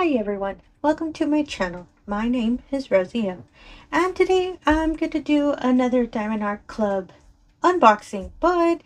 Hi everyone, welcome to my channel. My name is Rosy O, and today I'm going to do another Diamond Art Club unboxing, but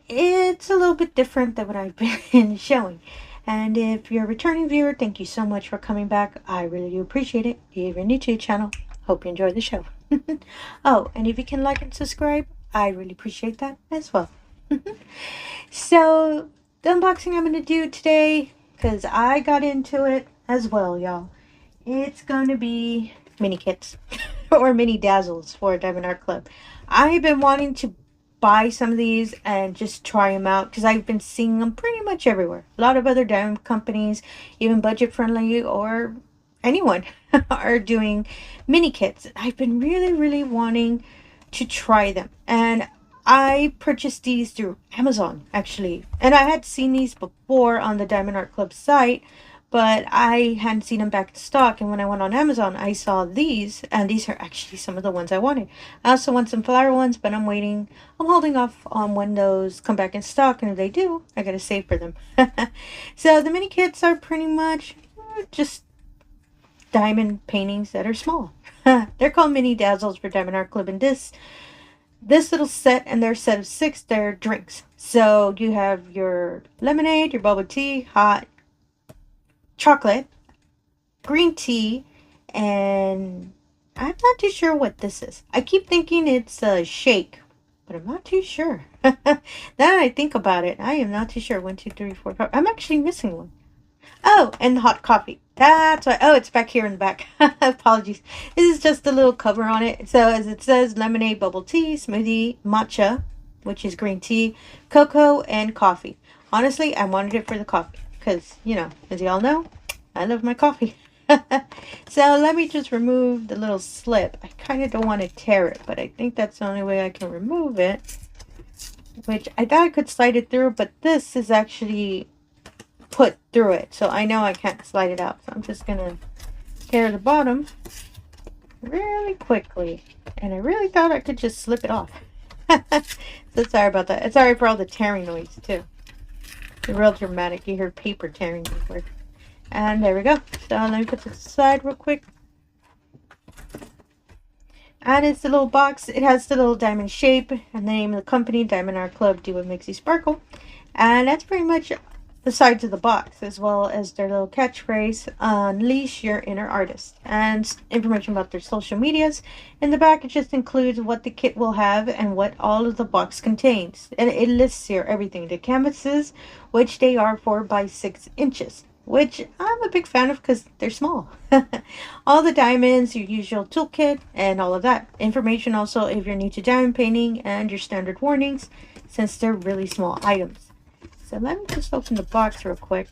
it's a little bit different than what I've been showing. And if you're a returning viewer, thank you so much for coming back. I really do appreciate it. If you're new to the channel, hope you enjoy the show. Oh, and if you can like and subscribe, I really appreciate that as well. So the unboxing I'm going to do today, because I got into it as well, y'all, it's going to be mini kits or mini dazzles for Diamond Art Club. I've been wanting to buy some of these and just try them out because I've been seeing them pretty much everywhere. A lot of other diamond companies, even budget friendly or anyone, are doing mini kits. I've been really wanting to try them, and I purchased these through Amazon actually, and I had seen these before on the Diamond Art Club site, but I hadn't seen them back in stock. And when I went on Amazon, I saw these, and these are actually some of the ones I wanted. I also want some flower ones, but I'm holding off on when those come back in stock, and if they do, I gotta save for them. So the mini kits are pretty much just diamond paintings that are small. They're called mini dazzles for Diamond Art Club, and this little set, and their set of 6, they're drinks. So you have your lemonade, your bubble tea, hot chocolate, green tea, and I'm not too sure what this is. I keep thinking it's a shake, but I'm not too sure. Now I think about it, I am not too sure. 1, 2, 3, 4, 5. I'm actually missing one. Oh, and the hot coffee. That's why. Oh, it's back here in the back. Apologies. This is just a little cover on it. So as it says, lemonade, bubble tea, smoothie, matcha, which is green tea, cocoa, and coffee. Honestly, I wanted it for the coffee because, you know, as you all know, I love my coffee. So let me just remove the little slip. I kind of don't want to tear it, but I think that's the only way I can remove it. Which I thought I could slide it through, but this is actually put through it, so I know I can't slide it out. So I'm just gonna tear the bottom really quickly, and I really thought I could just slip it off. So sorry about that. It's sorry for all the tearing noise too. It's real dramatic. You hear paper tearing before. And there we go. So let me put this aside real quick. And it's the little box. It has the little diamond shape and the name of the company, Diamond Art Club. Do what makes you sparkle. And that's pretty much the sides of the box, as well as their little catchphrase, unleash your inner artist, and information about their social medias. In the back, it just includes what the kit will have and what all of the box contains, and it lists here everything. The canvases, which they are 4 by 6 inches, which I'm a big fan of because they're small. All the diamonds, your usual toolkit, and all of that information. Also, if you're new to diamond painting, and your standard warnings, since they're really small items. So let me just open the box real quick.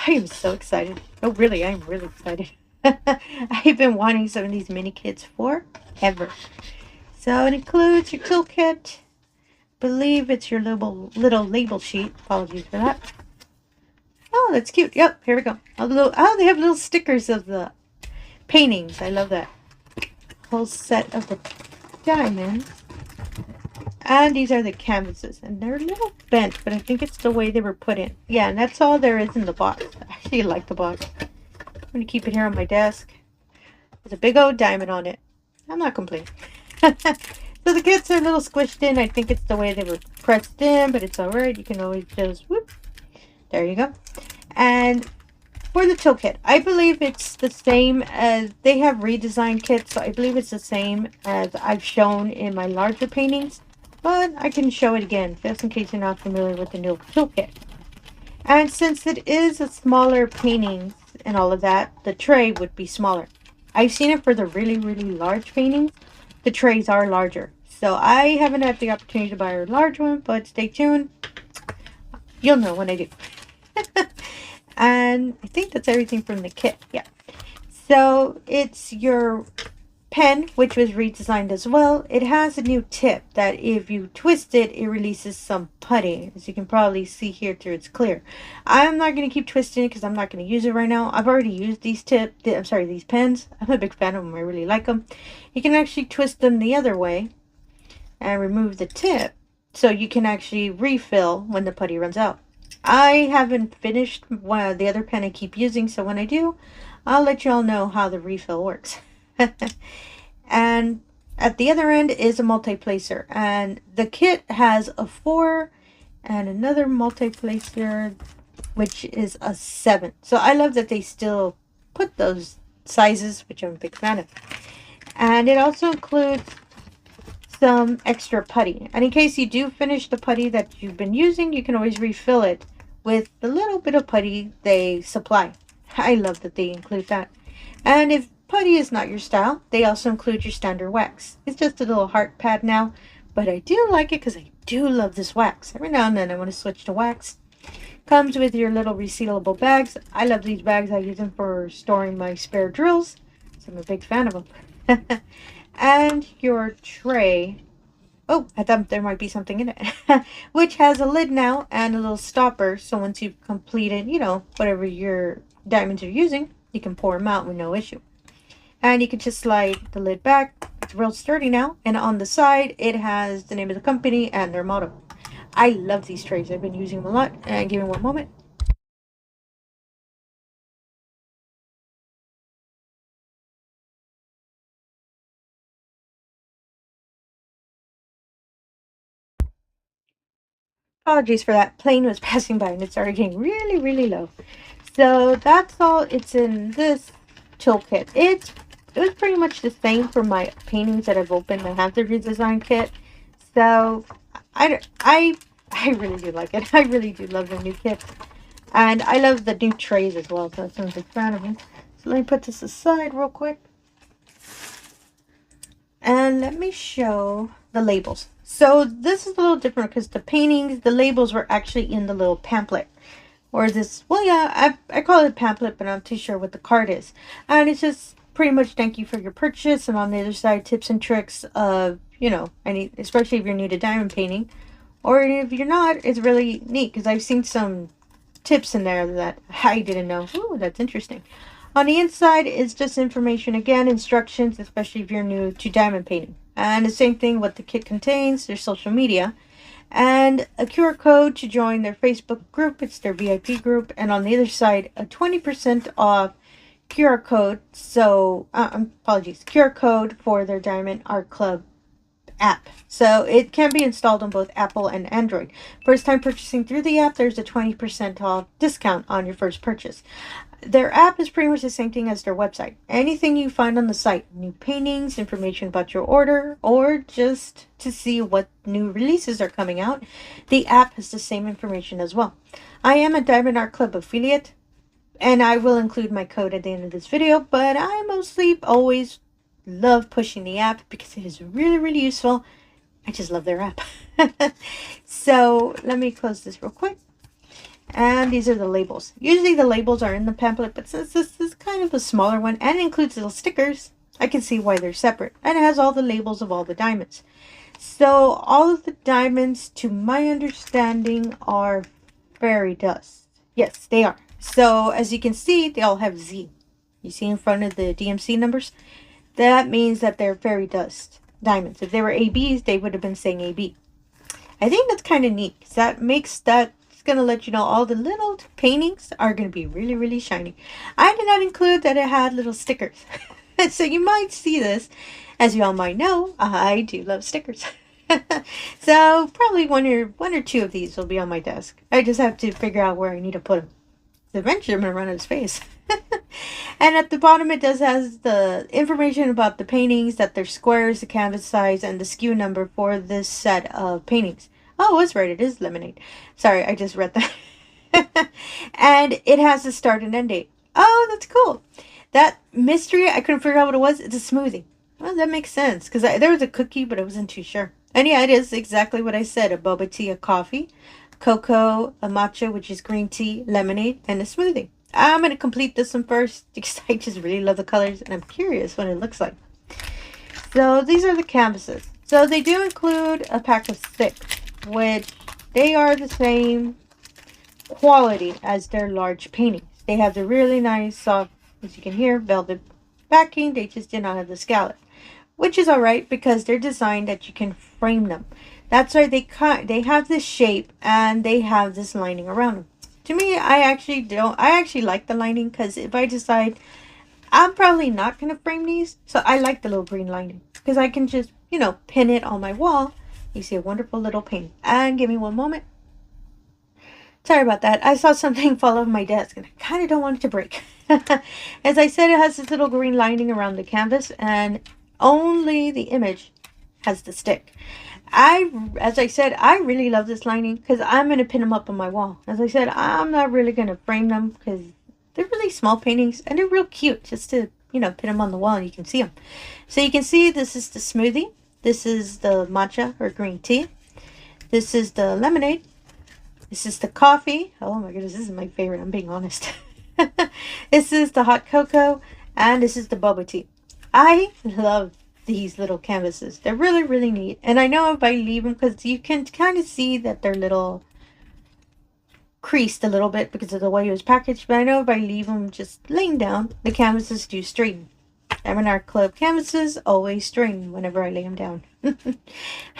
I am so excited. Oh, really, I am really excited. I've been wanting some of these mini kits forever. So it includes your toolkit. I believe it's your little label sheet. Apologies for that. Oh, that's cute. Yep, here we go. Oh, they have little stickers of the paintings. I love that. Whole set of the diamonds. And these are the canvases, and they're a little bent, but I think it's the way they were put in. Yeah, and that's all there is in the box. I actually like the box. I'm going to keep it here on my desk. There's a big old diamond on it. I'm not complaining. So the kits are a little squished in. I think it's the way they were pressed in, but it's alright. You can always just whoop. There you go. And for the toolkit, I believe it's the same as, they have redesigned kits, so I believe it's the same as I've shown in my larger paintings. But I can show it again, just in case you're not familiar with the new toolkit. And since it is a smaller paintings and all of that, the tray would be smaller. I've seen it for the really large paintings. The trays are larger. So I haven't had the opportunity to buy a large one, but stay tuned. You'll know when I do. And I think that's everything from the kit. Yeah. So it's your pen, which was redesigned as well. It has a new tip that if you twist it, it releases some putty. As you can probably see here through it's clear. I'm not going to keep twisting it because I'm not going to use it right now. I've already used these these pens. I'm a big fan of them. I really like them. You can actually twist them the other way and remove the tip so you can actually refill when the putty runs out. I haven't finished the other pen I keep using, so when I do, I'll let y'all know how the refill works. And at the other end is a multi-placer, and the kit has a 4 and another multi-placer which is a 7. So I love that they still put those sizes, which I'm a big fan of. And it also includes some extra putty. And in case you do finish the putty that you've been using, you can always refill it with the little bit of putty they supply. I love that they include that. And if putty is not your style, they also include your standard wax. It's just a little heart pad now, but I do like it because I do love this wax. Every now and then I want to switch to wax. Comes with your little resealable bags. I love these bags. I use them for storing my spare drills, so I'm a big fan of them. And your tray. Oh, I thought there might be something in it. Which has a lid now and a little stopper, so once you've completed, you know, whatever your diamonds you're using, you can pour them out with no issue. And you can just slide the lid back. It's real sturdy now. And on the side, it has the name of the company and their motto. I love these trays. I've been using them a lot. And give me one moment. Apologies for that. Plane was passing by and it started getting really, really low. So that's all it's in this toolkit. It was pretty much the same for my paintings that I've opened. I have the redesign kit. So I really do like it. I really do love the new kit. And I love the new trays as well. So I'm a big fan of them. So let me put this aside real quick. And let me show the labels. So this is a little different because the paintings, the labels were actually in the little pamphlet. Or this, well, yeah, I call it a pamphlet, but I'm too sure what the card is. And it's just pretty much thank you for your purchase. And on the other side, tips and tricks of, you know, especially if you're new to diamond painting. Or if you're not, it's really neat because I've seen some tips in there that I didn't know. Ooh, that's interesting. On the inside is just information, again, instructions, especially if you're new to diamond painting. And the same thing what the kit contains, their social media. And a QR code to join their Facebook group. It's their VIP group. And on the other side, a 20% off QR code. So, apologies, QR code for their Diamond Art Club app. So it can be installed on both Apple and Android. First time purchasing through the app, there's a 20% off discount on your first purchase. Their app is pretty much the same thing as their website. Anything you find on the site, new paintings, information about your order, or just to see what new releases are coming out, the app has the same information as well. I am a Diamond Art Club affiliate, and I will include my code at the end of this video, but I mostly always love pushing the app because it is really, really useful. I just love their app. So let me close this real quick. And these are the labels. Usually the labels are in the pamphlet, but since this is kind of a smaller one and includes little stickers, I can see why they're separate. And it has all the labels of all the diamonds. So all of the diamonds, to my understanding, are fairy dust. Yes, they are. So as you can see, they all have Z. You see in front of the DMC numbers? That means that they're fairy dust diamonds. If they were ABs, they would have been saying AB. I think that's kind of neat because that makes that going to let you know all the little paintings are going to be really, really shiny. I did not include that it had little stickers. So you might see this. As you all might know, I do love stickers. So probably one or two of these will be on my desk. I just have to figure out where I need to put them. Eventually I'm going to run out of space. And at the bottom it does has the information about the paintings, that they're squares, the canvas size, and the SKU number for this set of paintings. Oh, it's right. It is lemonade. Sorry, I just read that. And it has a start and end date. Oh, that's cool. That mystery, I couldn't figure out what it was. It's a smoothie. Well, that makes sense. Because there was a cookie, but I wasn't too sure. And yeah, it is exactly what I said. A boba tea, a coffee, cocoa, a matcha, which is green tea, lemonade, and a smoothie. I'm going to complete this one first because I just really love the colors. And I'm curious what it looks like. So these are the canvases. So they do include a pack of 6. Which they are the same quality as their large paintings. They have the really nice soft, as you can hear, velvet backing. They just did not have the scallop, which is alright because they're designed that you can frame them. That's why they have this shape and they have this lining around them. To me, I actually like the lining because if I decide I'm probably not going to frame these. So I like the little green lining. Because I can just, you know, pin it on my wall. You see a wonderful little painting. And give me one moment. Sorry about that. I saw something fall off my desk. And I kind of don't want it to break. As I said, it has this little green lining around the canvas. And only the image has the stick. As I said, I really love this lining because I'm going to pin them up on my wall. As I said, I'm not really going to frame them because they're really small paintings and they're real cute just to, you know, pin them on the wall and you can see them. So you can see this is the smoothie. This is the matcha or green tea. This is the lemonade. This is the coffee. Oh my goodness, this is my favorite. I'm being honest. This is the hot cocoa and this is the boba tea. I love these little canvases. They're really, really neat. And I know if I leave them, because you can kind of see that they're little creased a little bit because of the way it was packaged. But I know if I leave them just laying down, the canvases do straighten. Diamond Art Club canvases always straighten whenever I lay them down.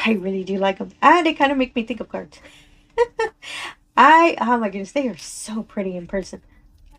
I really do like them. And they kind of make me think of cards. Oh my goodness, they are so pretty in person.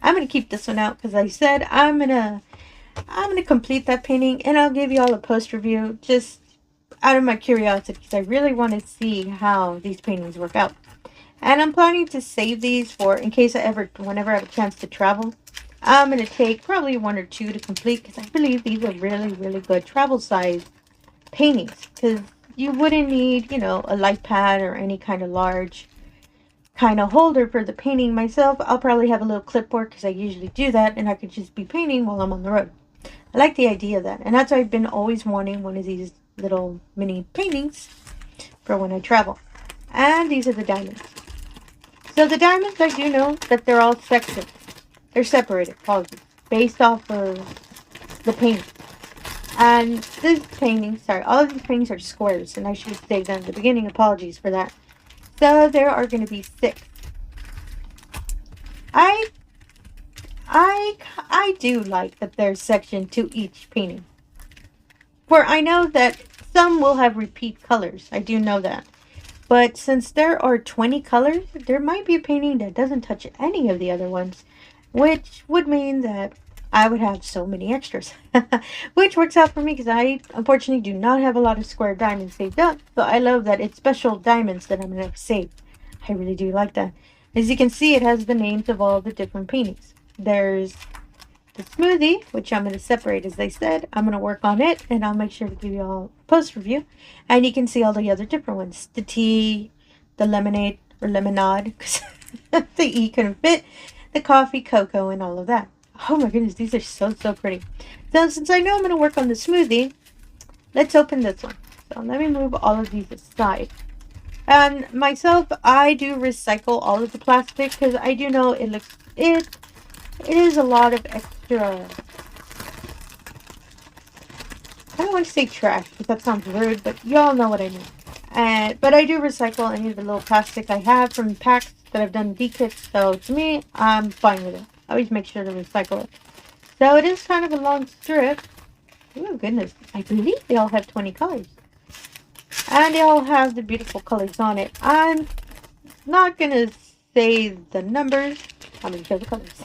I'm going to keep this one out because I said I'm going to complete that painting and I'll give you all a post review just out of my curiosity because I really want to see how these paintings work out. And I'm planning to save these for in case whenever I have a chance to travel. I'm going to take probably 1 or 2 to complete because I believe these are really, really good travel size paintings. Because you wouldn't need, you know, a light pad or any kind of large kind of holder for the painting. Myself, I'll probably have a little clipboard because I usually do that and I could just be painting while I'm on the road. I like the idea of that. And that's why I've been always wanting one of these little mini paintings for when I travel. And these are the diamonds. So the diamonds, I do know that they're all sections. They're separated, apologies, based off of the painting. And this painting, sorry, all of these paintings are squares. And I should have saved them at the beginning. Apologies for that. So there are going to be 6. I do like that there's section to each painting. For I know that some will have repeat colors. I do know that. But since there are 20 colors, there might be a painting that doesn't touch any of the other ones. Which would mean that I would have so many extras. Which works out for me because I unfortunately do not have a lot of square diamonds saved up. So I love that it's special diamonds that I'm going to save. I really do like that. As you can see, it has the names of all the different paintings. There's the smoothie, which I'm going to separate as I said. I'm going to work on it and I'll make sure to give you all a post review. And you can see all the other different ones. The tea, the lemonade or lemonade, because the E couldn't fit. The coffee, cocoa, and all of that. Oh my goodness, these are so, so pretty. So since I know I'm going to work on the smoothie, let's open this one. So let me move all of these aside. And myself, I do recycle all of the plastic because I do know it is a lot of extra. I don't want to say trash because that sounds rude, but y'all know what I mean. But I do recycle any of the little plastic I have from packs that I've done kits. So to me, I'm fine with it. I always make sure to recycle it. So it is kind of a long strip. Oh goodness, I believe they all have 20 colors. And they all have the beautiful colors on it. I'm not going to say the numbers. I'm going to show the colors.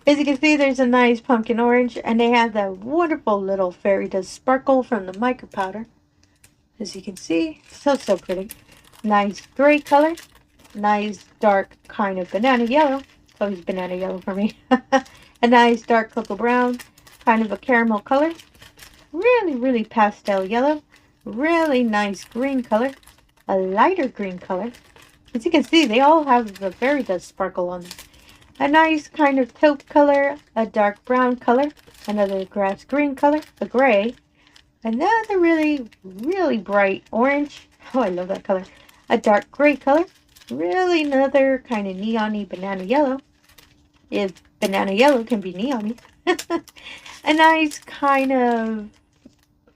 As you can see, there's a nice pumpkin orange. And they have that wonderful little fairy dust sparkle from the mica powder. As you can see, so, so pretty. Nice gray color. Nice dark kind of banana yellow. It's always banana yellow for me. A nice dark cocoa brown. Kind of a caramel color. Really, really pastel yellow. Really nice green color. A lighter green color. As you can see, they all have the fairy dust sparkle on them. A nice kind of taupe color. A dark brown color. Another grass green color. A gray. Another really, really bright orange. Oh, I love that color. A dark gray color. Really another kind of neon-y banana yellow. If banana yellow can be neon-y. A nice kind of...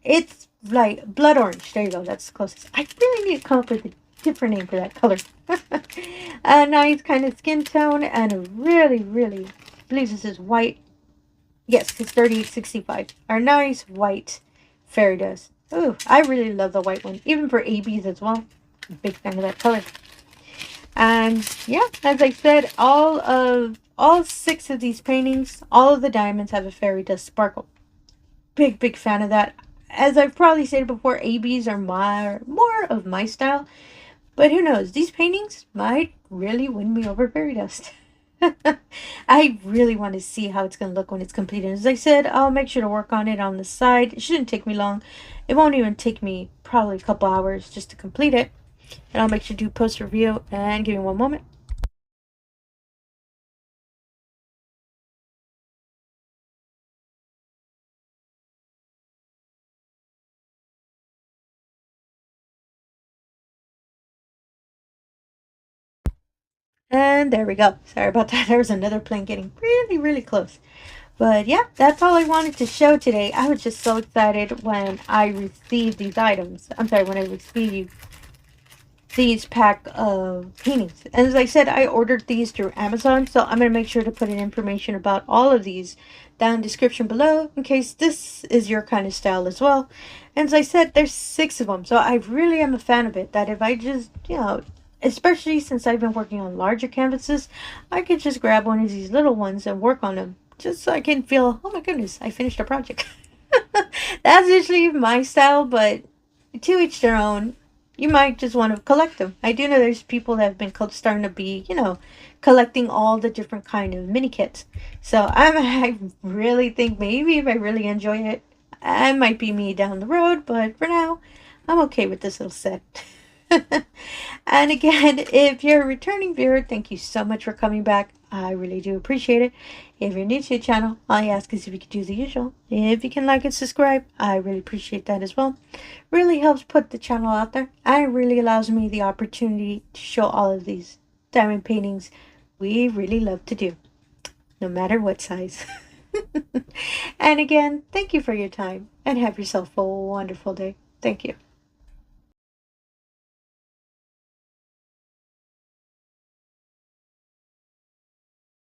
It's like blood orange. There you go. That's the closest. I really need to come up with a different name for that color. A nice kind of skin tone. And a really, really... I believe this is white. Yes, it's 3865. Our nice white fairy dust. Ooh, I really love the white one. Even for ABs as well. I'm a big fan of that color. And yeah, as I said, all all 6 of these paintings, all of the diamonds have a fairy dust sparkle. Big fan of that. As I've probably said before, ABs are more of my style. But who knows? These paintings might really win me over fairy dust. I really want to see how it's going to look when it's completed. As I said, I'll make sure to work on it on the side. It shouldn't take me long. It won't even take me probably a couple hours just to complete it. And I'll make sure to do post review. And give me one moment. And there we go. Sorry about that. There was another plane getting really close. But yeah, that's all I wanted to show today. I was just so excited when I received these items. I'm sorry, when I received these pack of paintings. And as I said, I ordered these through Amazon. So I'm going to make sure to put in information about all of these down in the description below in case this is your kind of style as well. And as I said, there's 6 of them. So I really am a fan of it. That if I just, especially since I've been working on larger canvases, I could just grab one of these little ones and work on them. Just so I can feel, oh my goodness, I finished a project. That's usually my style, but to each their own. You might just want to collect them. I do know there's people that have been starting to be, collecting all the different kind of mini kits. So I really think maybe if I really enjoy it, I might be me down the road. But for now, I'm okay with this little set. And again, if you're a returning viewer, thank you so much for coming back. I really do appreciate it. If you're new to the channel, all I ask is if you could do the usual. If you can like and subscribe, I really appreciate that as well. Really helps put the channel out there. And it really allows me the opportunity to show all of these diamond paintings we really love to do, no matter what size. And again, thank you for your time and have yourself a wonderful day. Thank you.